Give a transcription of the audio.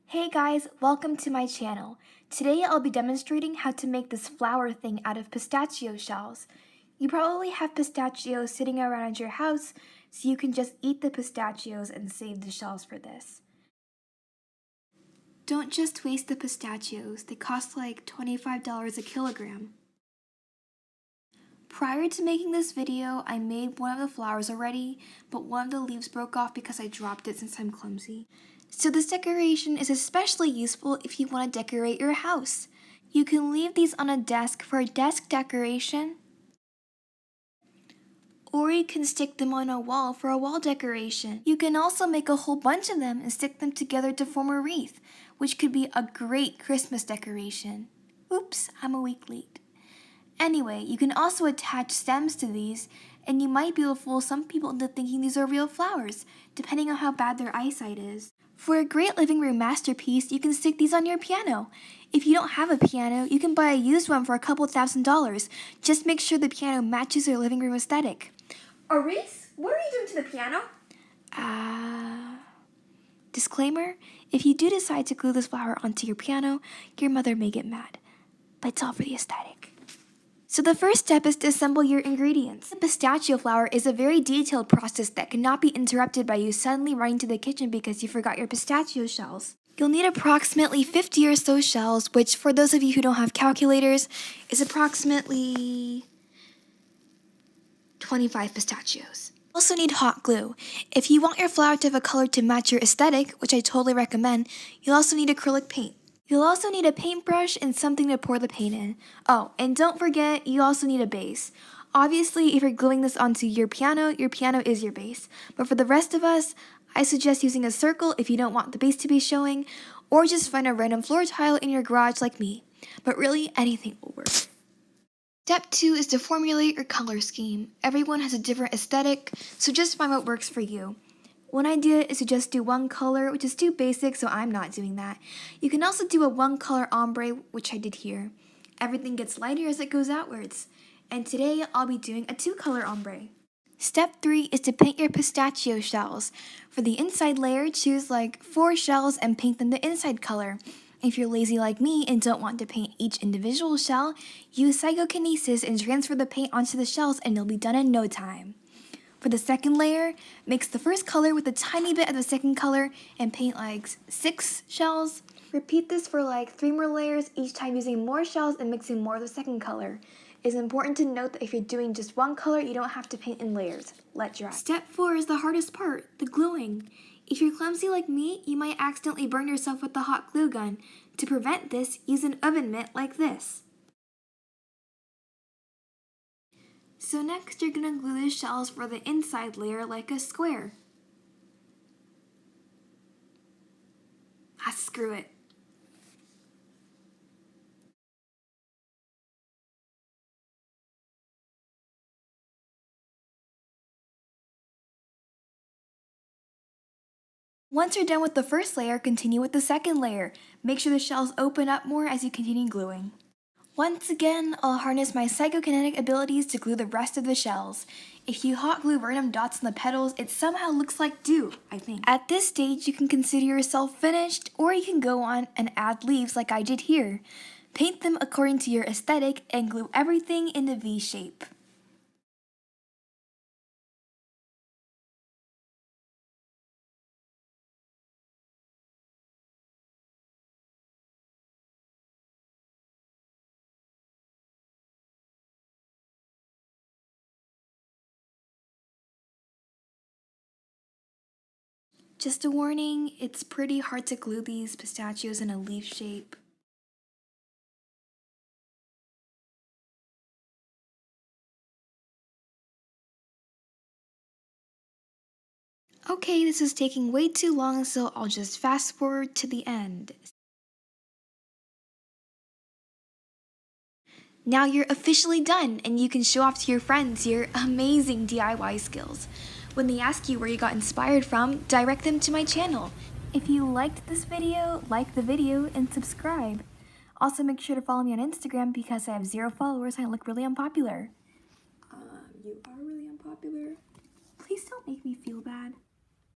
Hey guys, welcome to my channel. Today I'll be demonstrating how to make this flower thing out of pistachio shells. You probably have pistachios sitting around at your house, so you can just eat the pistachios and save the shells for this. Don't just waste the pistachios, they cost like $25 a kilogram. Prior to making this video, I made one of the flowers already, but one of the leaves broke off because I dropped it since I'm clumsy. So this decoration is especially useful if you want to decorate your house. You can leave these on a desk for a desk decoration, or you can stick them on a wall for a wall decoration. You can also make a whole bunch of them and stick them together to form a wreath, which could be a great Christmas decoration. Oops, I'm a week late. Anyway, you can also attach stems to these, and you might be able to fool some people into thinking these are real flowers, depending on how bad their eyesight is. For a great living room masterpiece, you can stick these on your piano. If you don't have a piano, you can buy a used one for a couple $1,000s. Just make sure the piano matches your living room aesthetic. Reese, what are you doing to the piano? Disclaimer, if you do decide to glue this flower onto your piano, your mother may get mad. But it's all for the aesthetic. So the first step is to assemble your ingredients. The pistachio flower is a very detailed process that cannot be interrupted by you suddenly running to the kitchen because you forgot your pistachio shells. You'll need approximately 50 or so shells, which for those of you who don't have calculators, is approximately 25 pistachios. You also need hot glue. If you want your flower to have a color to match your aesthetic, which I totally recommend, you'll also need acrylic paint. You'll also need a paintbrush and something to pour the paint in. Oh, and don't forget, you also need a base. Obviously, if you're gluing this onto your piano is your base. But for the rest of us, I suggest using a circle if you don't want the base to be showing, or just find a random floor tile in your garage like me. But really, anything will work. Step 2 is to formulate your color scheme. Everyone has a different aesthetic, so just find what works for you. One idea is to just do one color, which is too basic, so I'm not doing that. You can also do a one color ombre, which I did here. Everything gets lighter as it goes outwards. And today I'll be doing a 2-color ombre. Step 3 is to paint your pistachio shells. For the inside layer, choose like 4 shells and paint them the inside color. If you're lazy like me and don't want to paint each individual shell, use psychokinesis and transfer the paint onto the shells and you'll be done in no time. For the second layer, mix the first color with a tiny bit of the second color and paint like 6 shells. Repeat this for like 3 more layers, each time using more shells and mixing more of the second color. It's important to note that if you're doing just one color, you don't have to paint in layers. Let dry. Step 4 is the hardest part, the gluing. If you're clumsy like me, you might accidentally burn yourself with the hot glue gun. To prevent this, use an oven mitt like this. So next you're going to glue the shells for the inside layer like a square. Screw it. Once you're done with the first layer, continue with the second layer. Make sure the shells open up more as you continue gluing. Once again, I'll harness my psychokinetic abilities to glue the rest of the shells. If you hot glue random dots on the petals, it somehow looks like dew, I think. At this stage, you can consider yourself finished, or you can go on and add leaves like I did here. Paint them according to your aesthetic and glue everything in the V shape. Just a warning, it's pretty hard to glue these pistachios in a leaf shape. Okay, this is taking way too long, so I'll just fast forward to the end. Now you're officially done, and you can show off to your friends your amazing DIY skills. When they ask you where you got inspired from, direct them to my channel. If you liked this video, like the video and subscribe. Also make sure to follow me on Instagram because I have 0 followers and I look really unpopular. You are really unpopular. Please don't make me feel bad.